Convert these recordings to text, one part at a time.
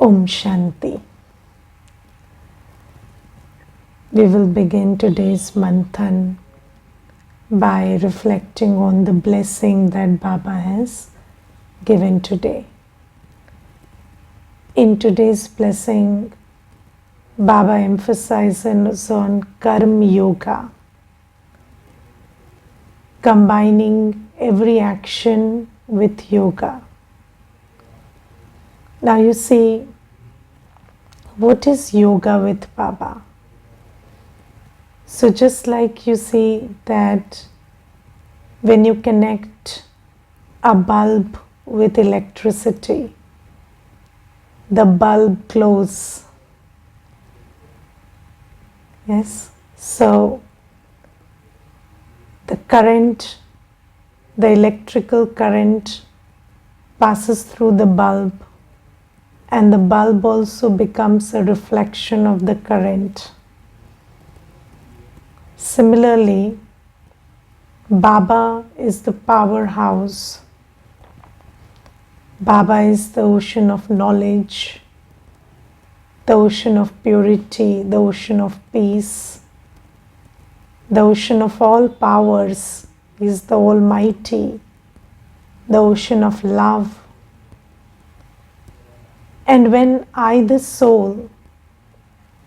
Om Shanti. We will begin today's manthan by reflecting on the blessing that Baba has given today. In today's blessing, Baba emphasizes on Karma Yoga, combining every action with yoga. Now you see, what is yoga with Baba? So just like you see that when you connect a bulb with electricity, the bulb glows. Yes, so the current, the electrical current passes through the bulb, and the bulb also becomes a reflection of the current. Similarly, Baba is the powerhouse. Baba is the ocean of knowledge, the ocean of purity, the ocean of peace, the ocean of all powers. He is the Almighty, the ocean of love. And when I, the soul,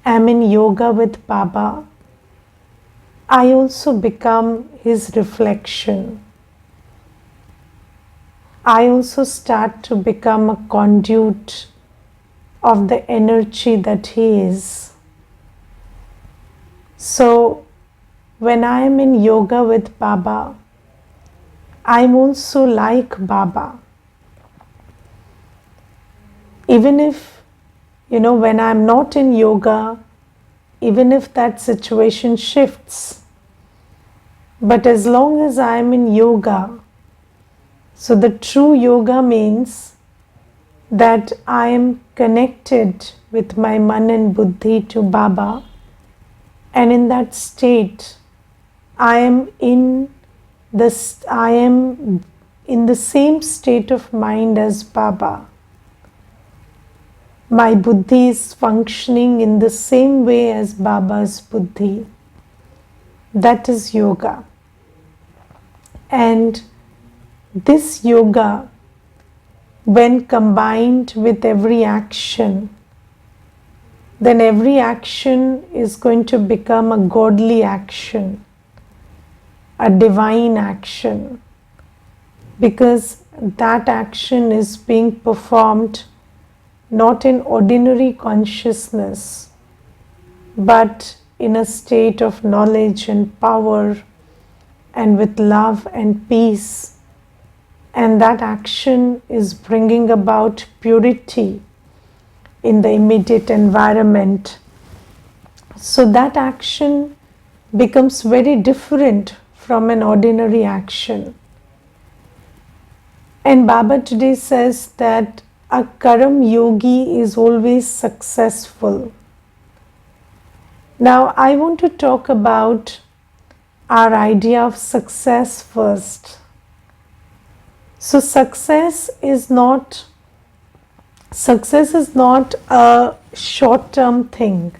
am in yoga with Baba, I also become his reflection. I also start to become a conduit of the energy that he is. So, when I am in yoga with Baba, I am also like Baba. Even if, when I am not in yoga, even if that situation shifts, but as long as I am in yoga, so the true yoga means that I am connected with my man and buddhi to Baba, and in that state I am in the same state of mind as Baba. My buddhi is functioning in the same way as Baba's buddhi. That is yoga. And this yoga, when combined with every action, then every action is going to become a godly action, a divine action, because that action is being performed not in ordinary consciousness, but in a state of knowledge and power, and with love and peace. And that action is bringing about purity in the immediate environment. So that action becomes very different from an ordinary action. And Baba today says that a Karam Yogi is always successful. Now I want to talk about our idea of success first. So success is not a short-term thing.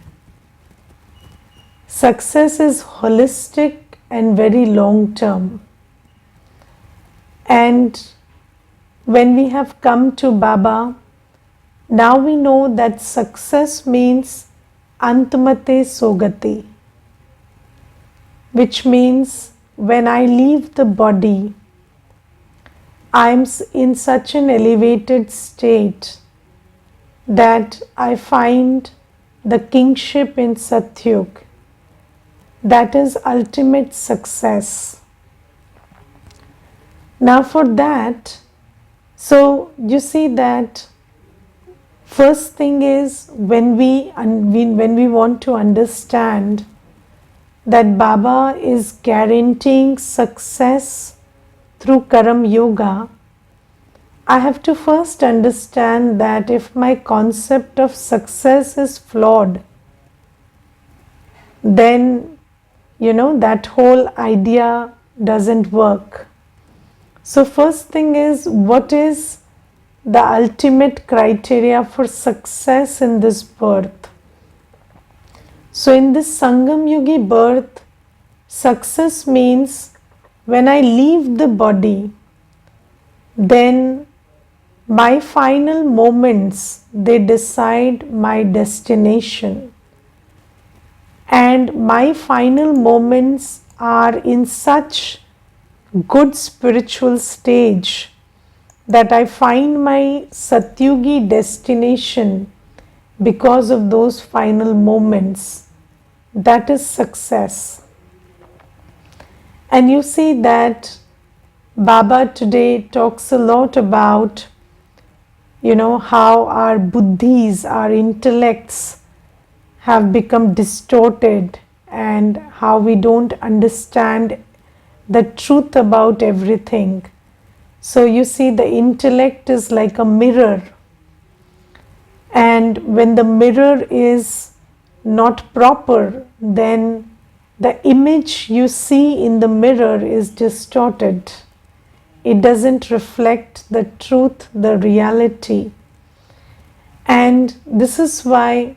Success is holistic and very long-term. And when we have come to Baba, now we know that success means Antmate Sogati, which means when I leave the body, I am in such an elevated state that I find the kingship in Satyug. That is ultimate success. Now for that, so you see that first thing is when we want to understand that Baba is guaranteeing success through Karam Yoga, I have to first understand that if my concept of success is flawed, then that whole idea doesn't work. So first thing is, what is the ultimate criteria for success in this birth. So in this Sangam Yugi birth, success means when I leave the body, then my final moments, they decide my destination. And my final moments are in such good spiritual stage that I find my Satyugi destination because of those final moments. That is success. And you see that Baba today talks a lot about, how our buddhis, our intellects have become distorted and how we don't understand the truth about everything. So you see, the intellect is like a mirror, and when the mirror is not proper, then the image you see in the mirror is distorted. It doesn't reflect the truth, the reality. And this is why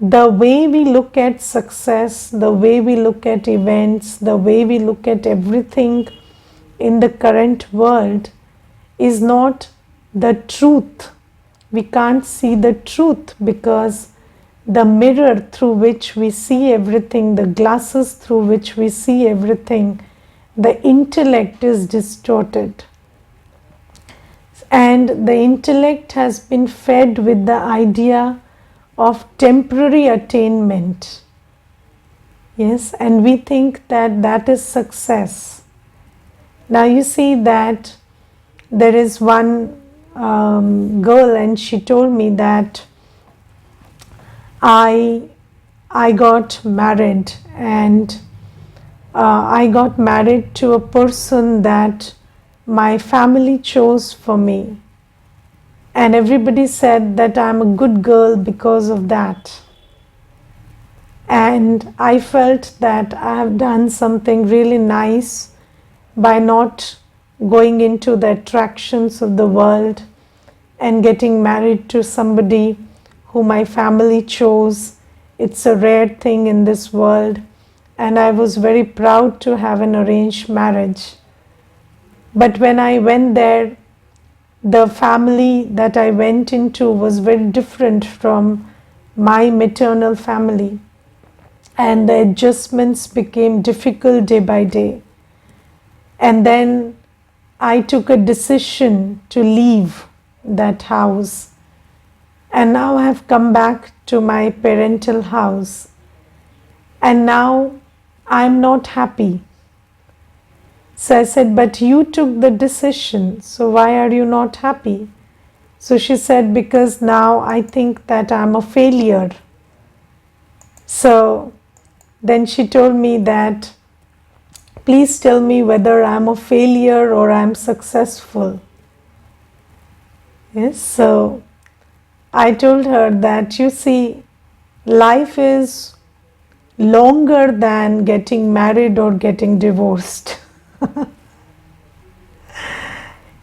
the way we look at success, the way we look at events, the way we look at everything in the current world is not the truth. We can't see the truth because the mirror through which we see everything, the glasses through which we see everything, the intellect is distorted. And the intellect has been fed with the idea of temporary attainment. Yes, and we think that that is success. Now you see that there is one girl, and she told me that I got married, and I got married to a person that my family chose for me, and everybody said that I'm a good girl because of that. And I felt that I have done something really nice by not going into the attractions of the world and getting married to somebody who my family chose. It's a rare thing in this world, and I was very proud to have an arranged marriage. But when I went there, the family that I went into was very different from my maternal family, and the adjustments became difficult day by day. And then I took a decision to leave that house, and now I have come back to my parental house, and now I'm not happy. So I said, but you took the decision, so why are you not happy? So she said, because now I think that I'm a failure. So then she told me that, please tell me whether I'm a failure or I'm successful. Yes, so I told her that, you see, life is longer than getting married or getting divorced.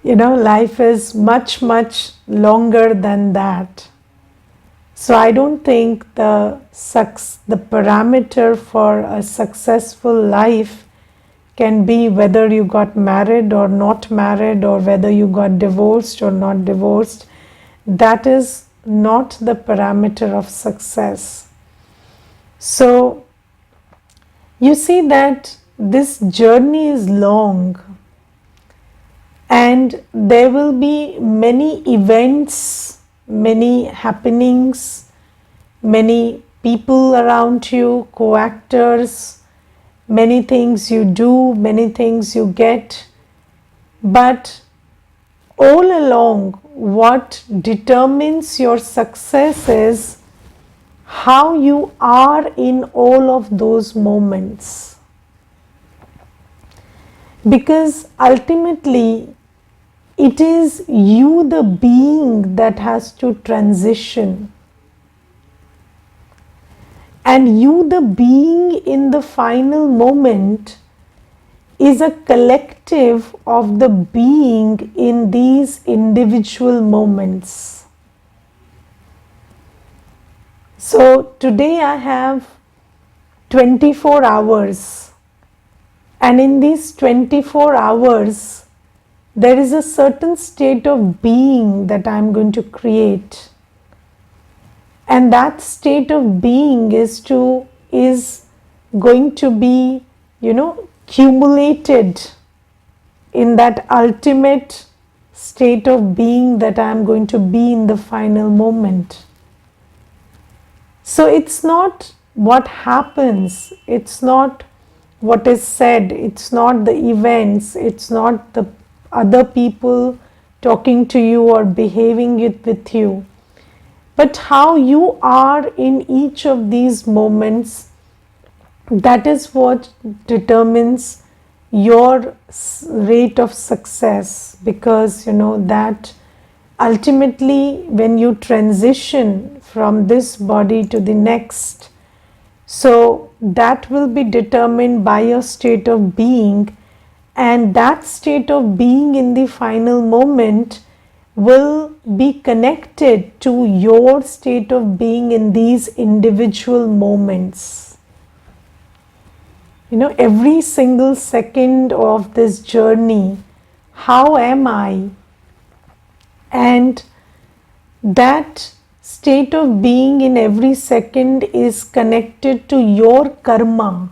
Life is much, much longer than that. So I don't think the parameter for a successful life can be whether you got married or not married, or whether you got divorced or not divorced. That is not the parameter of success. So you see that this journey is long, and there will be many events, many happenings, many people around you, co-actors, many things you do, many things you get. But all along, what determines your success is how you are in all of those moments. Because ultimately, it is you, the being, that has to transition. And you, the being, in the final moment, is a collective of the being in these individual moments. So today I have 24 hours, and in these 24 hours there is a certain state of being that I am going to create, and that state of being is going to be, cumulated in that ultimate state of being that I am going to be in the final moment. So it's not what happens, it's not what is said, it's not the events, it's not the other people talking to you or behaving with you, but how you are in each of these moments. That is what determines your rate of success, because that ultimately, when you transition from this body to the next, so that will be determined by your state of being, and that state of being in the final moment will be connected to your state of being in these individual moments. Every single second of this journey, how am I? And that state of being in every second is connected to your karma,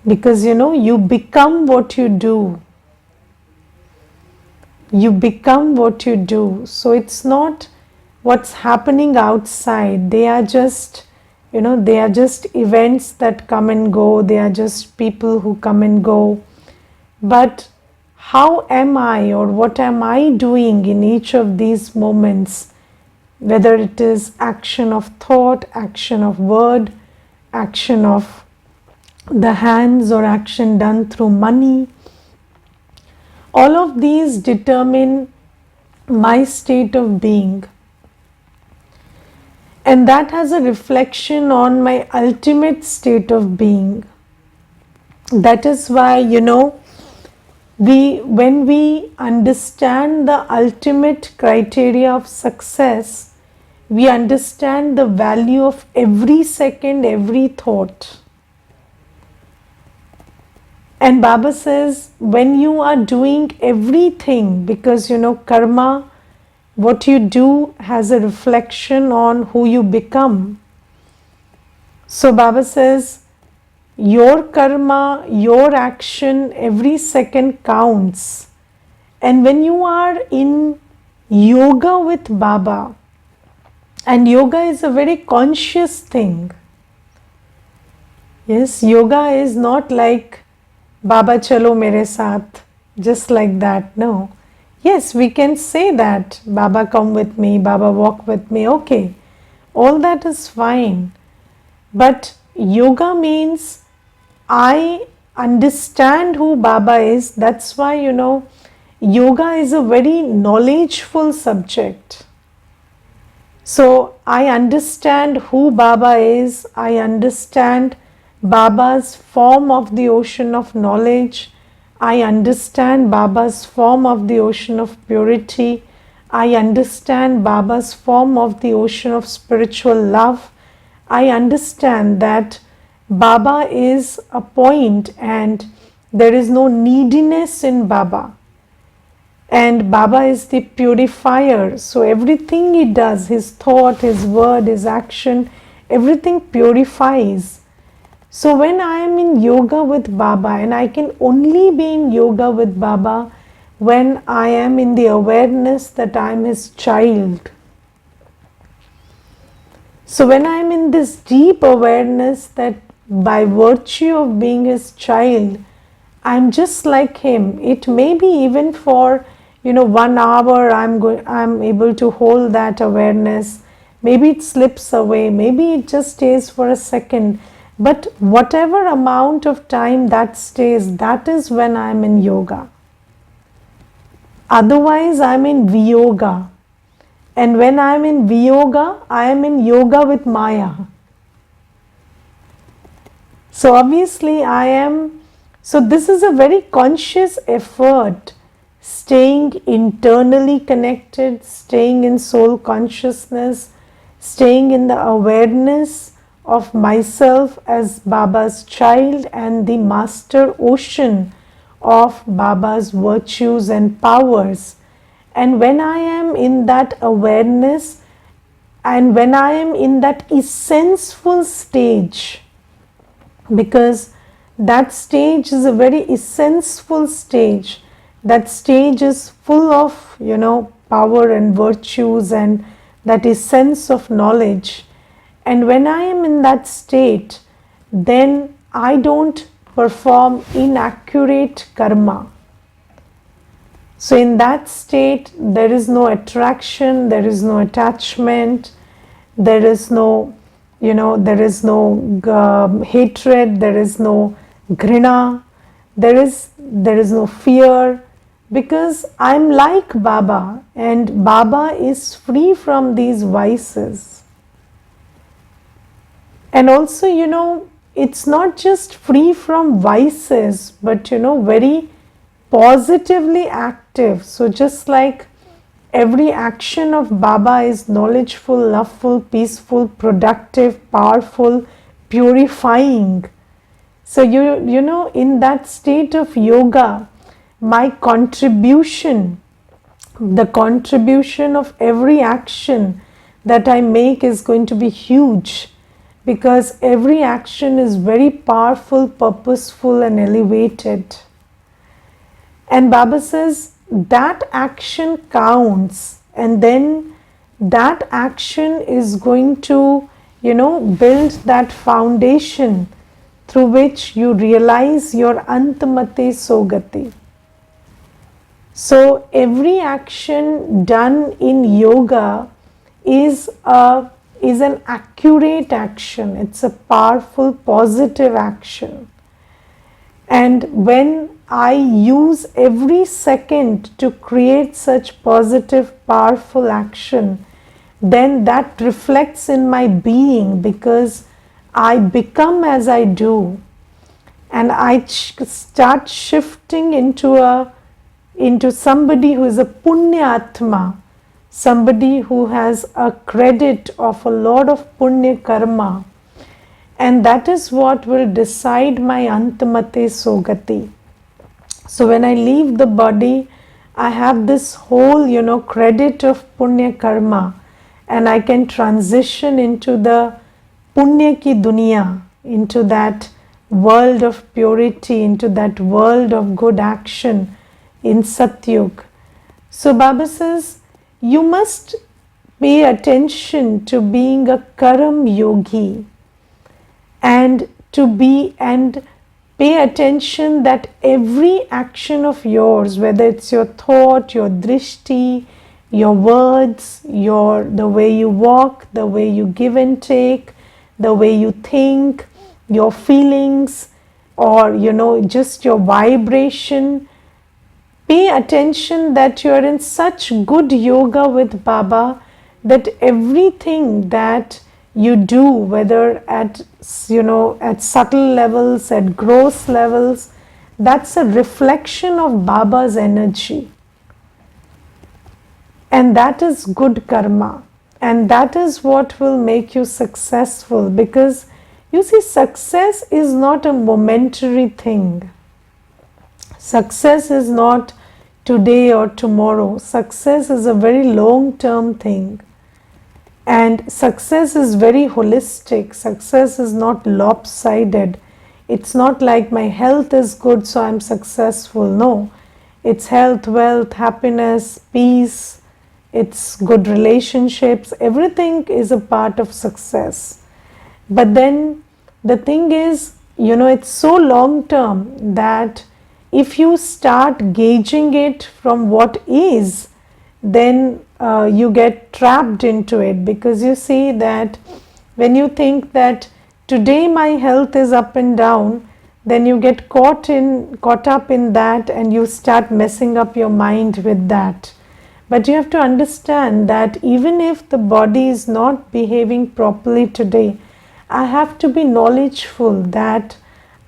because you become what you do. You become what you do. So it's not what's happening outside. They are just events that come and go. They are just people who come and go. But how am I, or what am I doing in each of these moments, whether it is action of thought, action of word, action of the hands, or action done through money, all of these determine my state of being, and that has a reflection on my ultimate state of being. That is why when we understand the ultimate criteria of success, we understand the value of every second, every thought. And Baba says, when you are doing everything, because karma, what you do has a reflection on who you become. So Baba says, your karma, your action, every second counts. And when you are in yoga with Baba, and yoga is a very conscious thing. Yes, yoga is not like Baba chalo mere saath, just like that. No. Yes, we can say that, Baba come with me, Baba walk with me, okay. All that is fine. But yoga means I understand who Baba is. That's why, yoga is a very knowledgeful subject. So I understand who Baba is. I understand Baba's form of the ocean of knowledge. I understand Baba's form of the ocean of purity. I understand Baba's form of the ocean of spiritual love. I understand that Baba is a point and there is no neediness in Baba. And Baba is the purifier. So everything he does, his thought, his word, his action, everything purifies. So when I am in yoga with Baba, and I can only be in yoga with Baba when I am in the awareness that I am his child. So when I am in this deep awareness that by virtue of being his child, I am just like him. It may be even for 1 hour I'm able to hold that awareness. Maybe it slips away. Maybe it just stays for a second. But whatever amount of time that stays, that is when I am in yoga. Otherwise, I am in viyoga. And when I am in viyoga, I am in yoga with Maya. So obviously I am, so this is a very conscious effort, staying internally connected, staying in soul consciousness, staying in the awareness of myself as Baba's child and the master ocean of Baba's virtues and powers. And when I am in that awareness and when I am in that essential stage, because that stage is a very essential stage, that stage is full of, power and virtues and that essence of knowledge. And when I am in that state, then I don't perform inaccurate karma. So in that state, there is no attraction, there is no attachment, there is no, there is no hatred, there is no grina, there is no fear, because I'm like Baba, and Baba is free from these vices. And also, it's not just free from vices, but very positively active. So just like every action of Baba is knowledgeful, loveful, peaceful, productive, powerful, purifying. So in that state of yoga, my contribution, the contribution of every action that I make is going to be huge, because every action is very powerful, purposeful and elevated. And Baba says that action counts, and then that action is going to, build that foundation through which you realize your Antamate Sogati. So every action done in yoga is an accurate action. It's a powerful, positive action. And when I use every second to create such positive, powerful action, then that reflects in my being, because I become as I do, and I start shifting into somebody who is a Punya Atma, somebody who has a credit of a lot of Punya Karma, and that is what will decide my Antamate Sogati. So when I leave the body, I have this whole, credit of Punya Karma, and I can transition into the Punya ki Duniya, into that world of purity, into that world of good action in Satyug. So Baba says, you must pay attention to being a Karam Yogi, and pay attention that every action of yours, whether it's your thought, your drishti, your words, the way you walk, the way you give and take, the way you think, your feelings, or just your vibration, pay attention that you are in such good yoga with Baba that everything that you do, whether at subtle levels, at gross levels, that's a reflection of Baba's energy, and that is good karma, and that is what will make you successful. Because you see, success is not a momentary thing. Success is not today or tomorrow. Success is a very long-term thing. And success is very holistic. Success is not lopsided. It's not like my health is good, so I'm successful. No, it's health, wealth, happiness, peace, it's good relationships. Everything is a part of success. But then the thing is, it's so long term that if you start gauging it from what is, then you get trapped into it, because you see that when you think that today my health is up and down, then you get caught up in that, and you start messing up your mind with that. But you have to understand that even if the body is not behaving properly today, I have to be knowledgeful that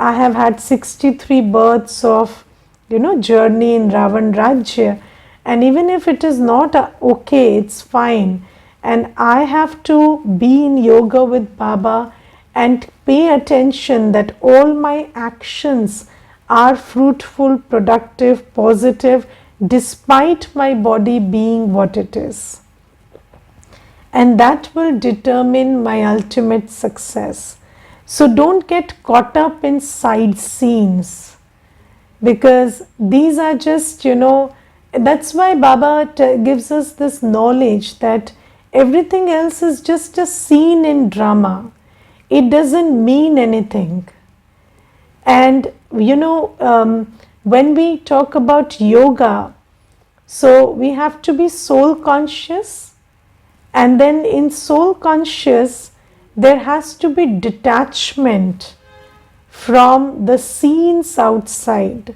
I have had 63 births of, journey in Ravan Rajya. And even if it is not okay, it's fine. And I have to be in yoga with Baba and pay attention that all my actions are fruitful, productive, positive, despite my body being what it is. And that will determine my ultimate success. So don't get caught up in side scenes, because these are just, that's why Baba gives us this knowledge that everything else is just a scene in drama. It doesn't mean anything. And when we talk about yoga, so we have to be soul conscious, and then in soul conscious there has to be detachment from the scenes outside,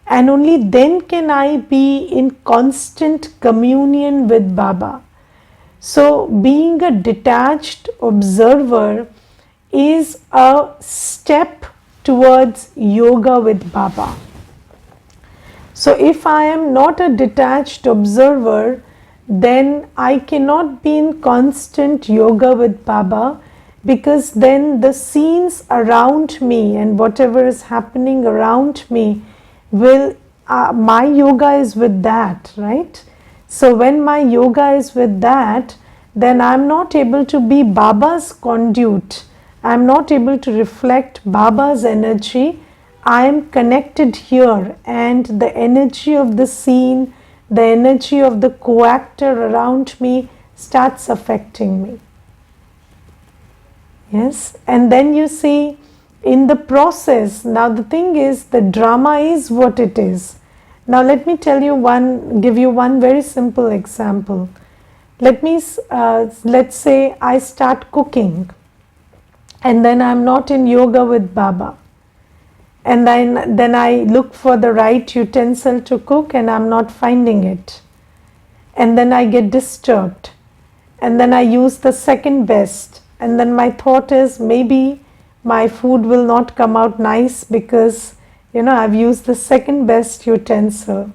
and only then can I be in constant communion with Baba. So being a detached observer is a step towards yoga with Baba. So if I am not a detached observer, then I cannot be in constant yoga with Baba, because then the scenes around me and whatever is happening around me will, my yoga is with that, right? So when my yoga is with that, then I'm not able to be Baba's conduit. I'm not able to reflect Baba's energy. I am connected here, and the energy of the scene, the energy of the co-actor around me starts affecting me. Yes, and then you see in the process, now the thing is, the drama is what it is. Now let me give you one very simple example. Let's say I start cooking, and then I'm not in yoga with Baba. And then I look for the right utensil to cook and I'm not finding it. And then I get disturbed. And then I use the second best. And then my thought is, maybe my food will not come out nice because, I've used the second best utensil.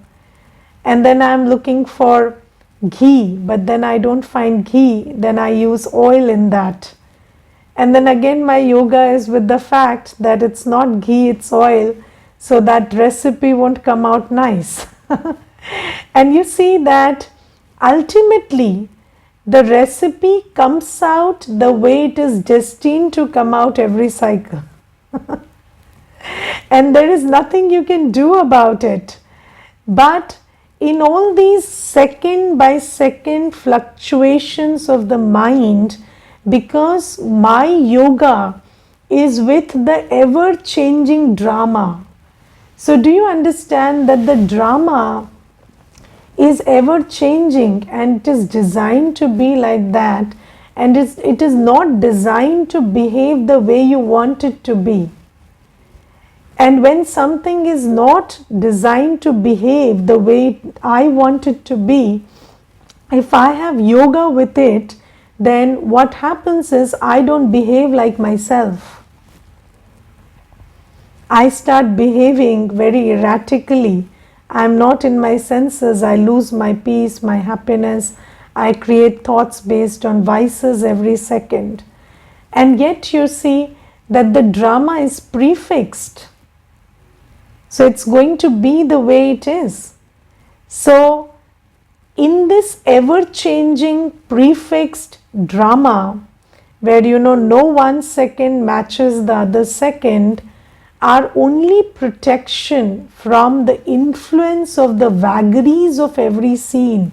And then I'm looking for ghee, but then I don't find ghee. Then I use oil in that. And then again my yoga is with the fact that it's not ghee, it's oil, so that recipe won't come out nice. And you see that ultimately the recipe comes out the way it is destined to come out every cycle. And there is nothing you can do about it. But in all these second by second fluctuations of the mind, because my yoga is with the ever changing drama. So do you understand that the drama is ever changing, and it is designed to be like that, and it is not designed to behave the way you want it to be. And when something is not designed to behave the way I want it to be, if I have yoga with it, then what happens is I don't behave like myself. I start behaving very erratically. I'm not in my senses. I lose my peace, my happiness. I create thoughts based on vices every second. And yet you see that the drama is prefixed. So it's going to be the way it is. So in this ever-changing prefixed drama, where no 1 second matches the other second, our only protection from the influence of the vagaries of every scene,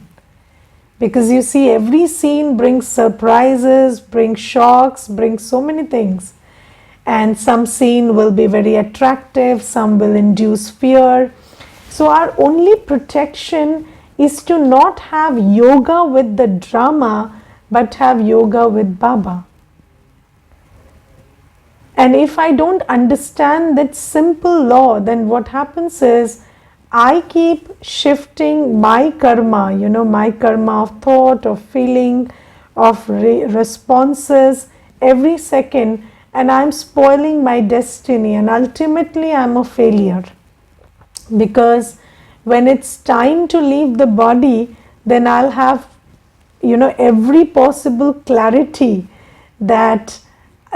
because you see every scene brings surprises, brings shocks, brings so many things, and some scene will be very attractive, some will induce fear. So our only protection is to not have yoga with the drama, but have yoga with Baba. And if I don't understand that simple law, then what happens is I keep shifting my karma, my karma of thought, of feeling, of responses every second, and I'm spoiling my destiny, and ultimately I'm a failure. Because when it's time to leave the body, then I'll have, every possible clarity that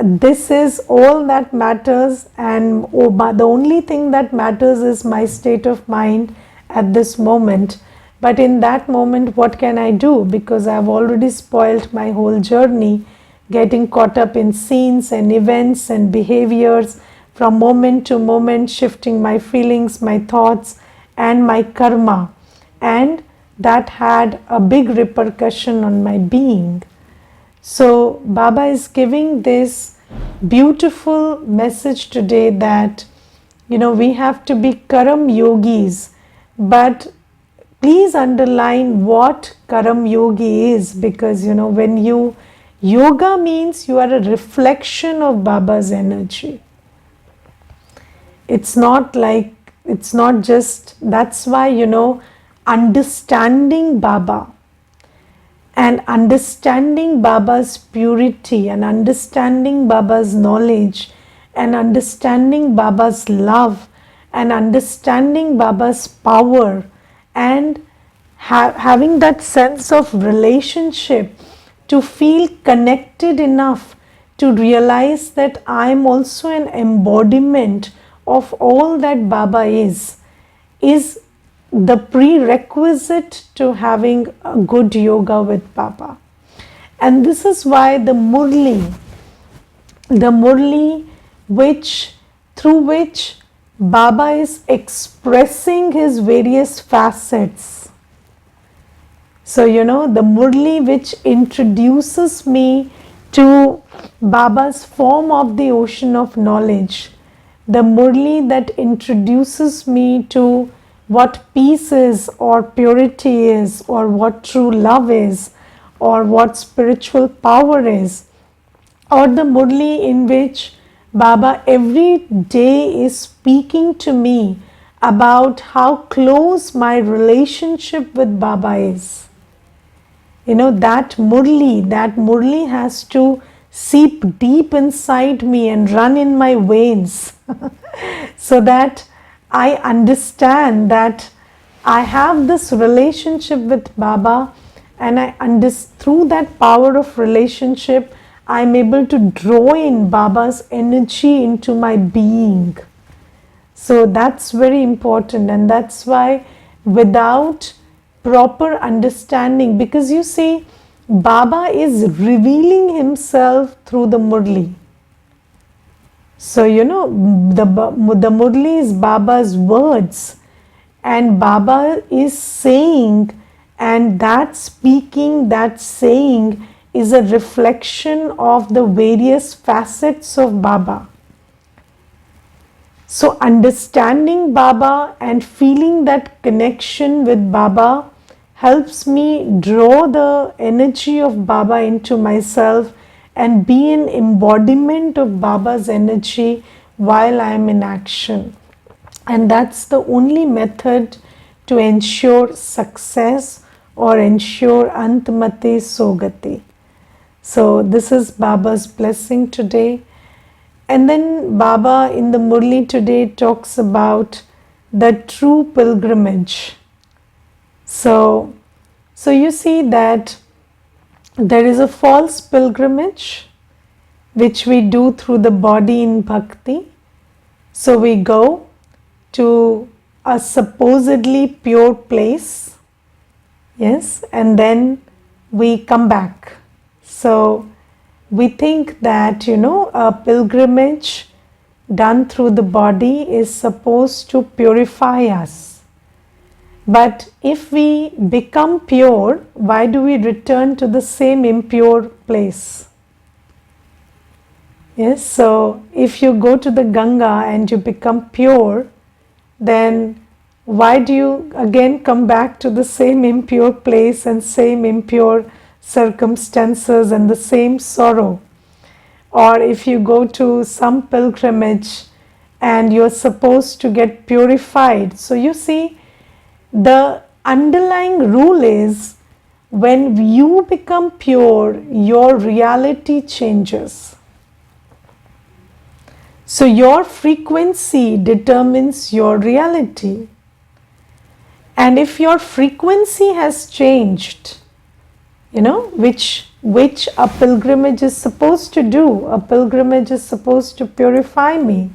this is all that matters, and the only thing that matters is my state of mind at this moment. But in that moment, what can I do? Because I've already spoiled my whole journey, getting caught up in scenes and events and behaviors from moment to moment, shifting my feelings, my thoughts, and my karma. And that had a big repercussion on my being. So, Baba is giving this beautiful message today that, we have to be Karam yogis, but please underline what Karam yogi is, because, when yoga means you are a reflection of Baba's energy. It's not just, that's why, understanding Baba and understanding Baba's purity and understanding Baba's knowledge and understanding Baba's love and understanding Baba's power and having that sense of relationship to feel connected enough to realize that I am also an embodiment of all that Baba is the prerequisite to having a good yoga with Baba. And this is why the Murli through which Baba is expressing his various facets. So, the Murli which introduces me to Baba's form of the ocean of knowledge, the Murli that introduces me to what peace is, or purity is, or what true love is, or what spiritual power is, or the Murli in which Baba every day is speaking to me about how close my relationship with Baba is. That Murli has to seep deep inside me and run in my veins so that I understand that I have this relationship with Baba, and through that power of relationship, I am able to draw in Baba's energy into my being. So that's very important, and that's why without proper understanding, because you see, Baba is revealing himself through the Murli. So, the Murli is Baba's words, and Baba is saying, and that speaking, that saying is a reflection of the various facets of Baba. So, understanding Baba and feeling that connection with Baba helps me draw the energy of Baba into myself and be an embodiment of Baba's energy while I am in action. And that's the only method to ensure success or ensure Antmati Sogati. So this is Baba's blessing today. And then Baba in the Murli today talks about the true pilgrimage. So you see that there is a false pilgrimage which we do through the body in bhakti. So we go to a supposedly pure place, yes, and then we come back. So we think that, a pilgrimage done through the body is supposed to purify us. But if we become pure, why do we return to the same impure place? Yes, so if you go to the Ganga and you become pure, then why do you again come back to the same impure place and same impure circumstances and the same sorrow? Or if you go to some pilgrimage and you're supposed to get purified. So you see, the underlying rule is when you become pure, your reality changes. So your frequency determines your reality. And if your frequency has changed, which a pilgrimage is supposed to do. A pilgrimage is supposed to purify me.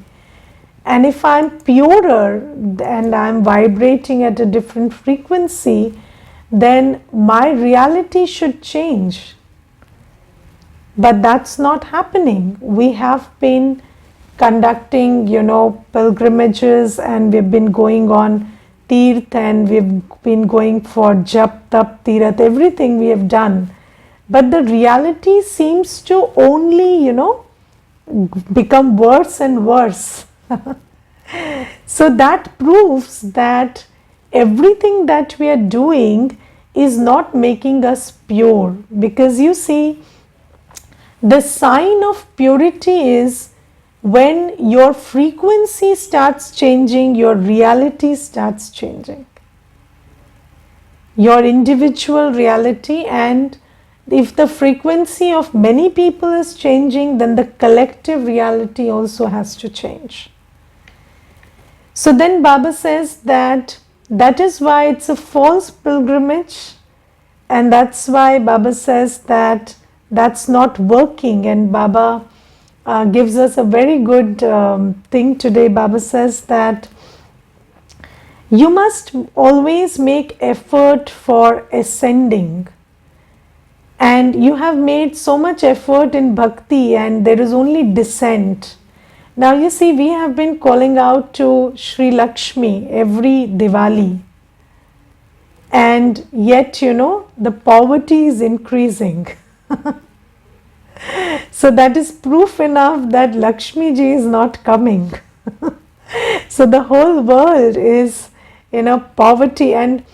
And if I'm purer and I'm vibrating at a different frequency, then my reality should change. But that's not happening. We have been conducting, pilgrimages, and we've been going on Tirth, and we've been going for Jap, Tap, Tirath, everything we have done. But the reality seems to only, become worse and worse. So that proves that everything that we are doing is not making us pure. Because you see, the sign of purity is when your frequency starts changing, your reality starts changing. Your individual reality, and if the frequency of many people is changing, then the collective reality also has to change. So then Baba says that is why it's a false pilgrimage, and that's why Baba says that that's not working. And Baba gives us a very good thing today. Baba says that you must always make effort for ascending. And you have made so much effort in bhakti and there is only descent. Now you see, we have been calling out to Sri Lakshmi every Diwali. And yet, the poverty is increasing. So that is proof enough that Lakshmi ji is not coming. So the whole world is poverty. And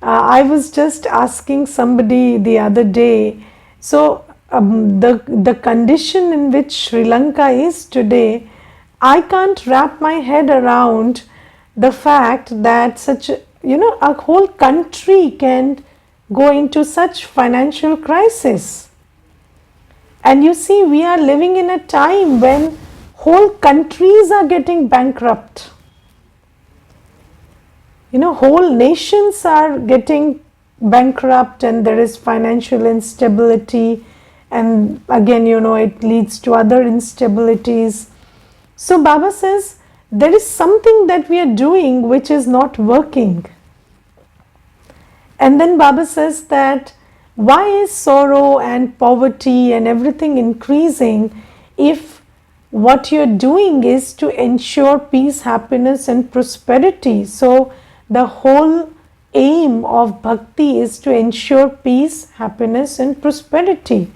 I was just asking somebody the other day, so the condition in which Sri Lanka is today, I can't wrap my head around the fact that such a whole country can go into such financial crisis. And you see, we are living in a time when whole countries are getting bankrupt. Whole nations are getting bankrupt, and there is financial instability, and again, it leads to other instabilities. So Baba says there is something that we are doing which is not working. And then Baba says that why is sorrow and poverty and everything increasing if what you're doing is to ensure peace, happiness and prosperity? So the whole aim of bhakti is to ensure peace, happiness and prosperity.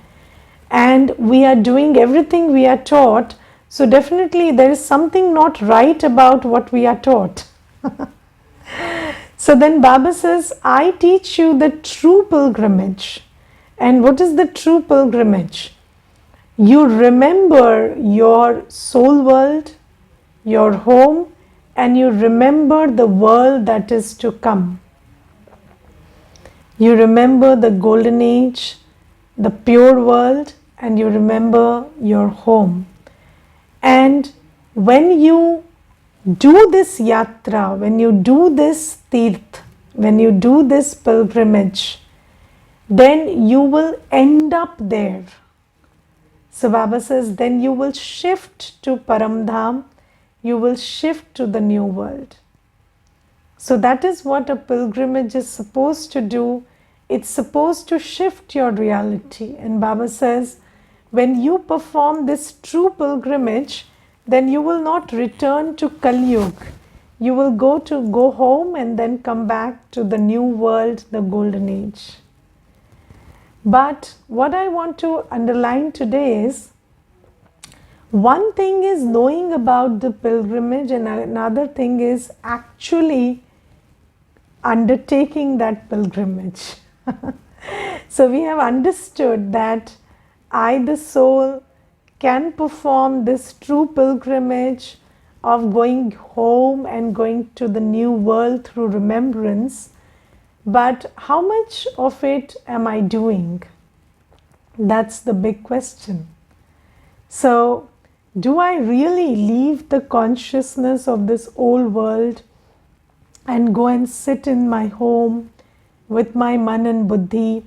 And we are doing everything we are taught. So definitely there is something not right about what we are taught. So then Baba says, I teach you the true pilgrimage. And what is the true pilgrimage? You remember your soul world, your home, and you remember the world that is to come. You remember the golden age, the pure world, and you remember your home. And when you do this yatra, when you do this tirth, when you do this pilgrimage, then you will end up there. So Baba says, then you will shift to Paramdham, you will shift to the new world. So that is what a pilgrimage is supposed to do. It's supposed to shift your reality. And Baba says, when you perform this true pilgrimage, then you will not return to Kali Yuga. You will go home and then come back to the new world, the golden age. But what I want to underline today is, one thing is knowing about the pilgrimage and another thing is actually undertaking that pilgrimage. So we have understood that I, the soul, can perform this true pilgrimage of going home and going to the new world through remembrance. But how much of it am I doing? That's the big question. So Do I really leave the consciousness of this old world and go and sit in my home with my man and buddhi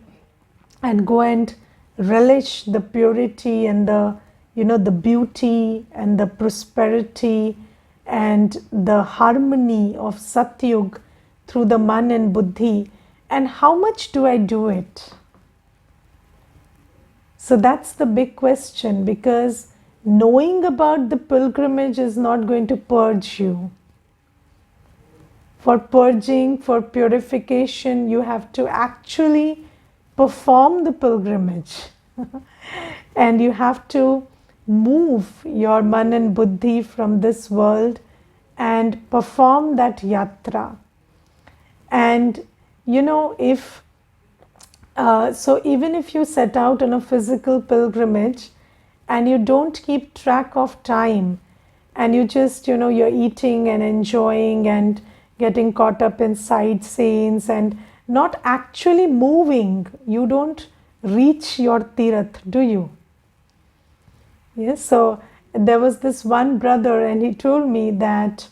and go and relish the purity and the beauty and the prosperity and the harmony of Satyug through the man and buddhi, and how much do I do it? So that's the big question, because knowing about the pilgrimage is not going to purge you. For purging, for purification, you have to actually perform the pilgrimage. And you have to move your man and buddhi from this world and perform that yatra. And if so even if you set out on a physical pilgrimage and you don't keep track of time, and you just you're eating and enjoying and getting caught up in sightseeing and not actually moving, you don't reach your tirath, do you? Yes. So there was this one brother, and he told me that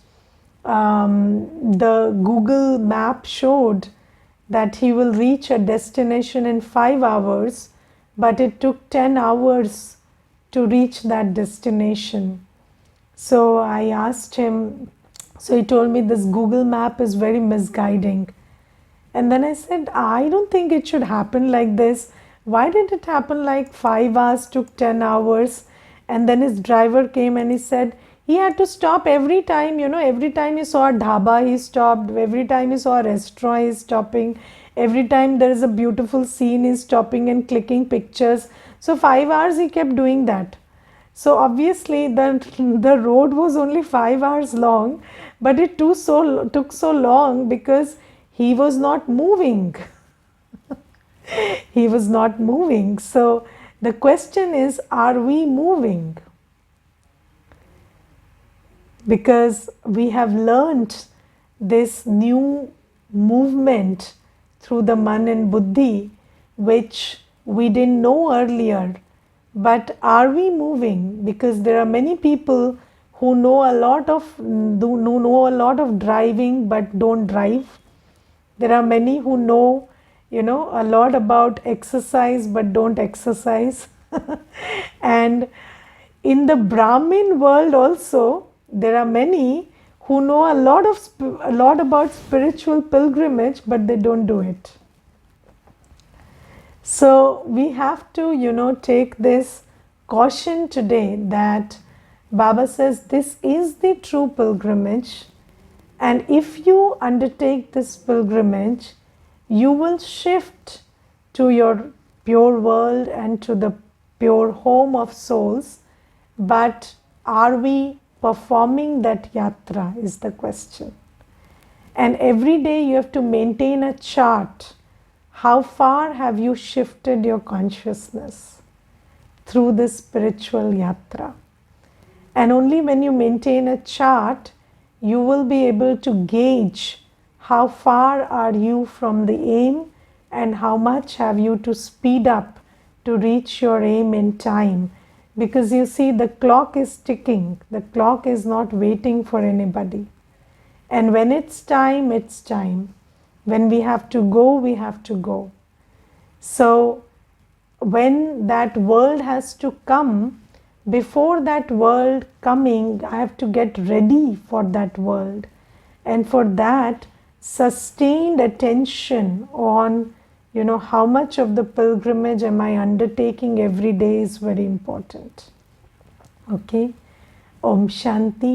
the Google map showed that he will reach a destination in 5 hours, but it took 10 hours to reach that destination. So I asked him, so he told me this Google map is very misguiding. And then I said, I don't think it should happen like this. Why did it happen like 5 hours took 10 hours? And then his driver came and he said he had to stop every time, every time he saw a dhaba, he stopped. Every time he saw a restaurant, he's stopping. Every time there is a beautiful scene, he's stopping and clicking pictures. So 5 hours he kept doing that. So obviously the road was only 5 hours long, but it took so long because he was not moving. He was not moving. So the question is, are we moving? Because we have learnt this new movement through the man and buddhi, which we didn't know earlier. But are we moving? Because there are many people who know a lot of driving but don't drive. There are many who know a lot about exercise but don't exercise. And in the Brahmin world also, there are many who know a lot about spiritual pilgrimage, but they don't do it. So we have to take this caution today that Baba says this is the true pilgrimage, and if you undertake this pilgrimage, you will shift to your pure world and to the pure home of souls. But are we performing that yatra is the question. And every day you have to maintain a chart. How far have you shifted your consciousness through this spiritual yatra? And only when you maintain a chart, you will be able to gauge how far are you from the aim and how much have you to speed up to reach your aim in time. Because you see, the clock is ticking. The clock is not waiting for anybody. And when it's time, it's time. When we have to go, we have to go. So when that world has to come, before that world coming, I have to get ready for that world. And for that, sustained attention on how much of the pilgrimage am I undertaking every day is very important. Okay. Om Shanti.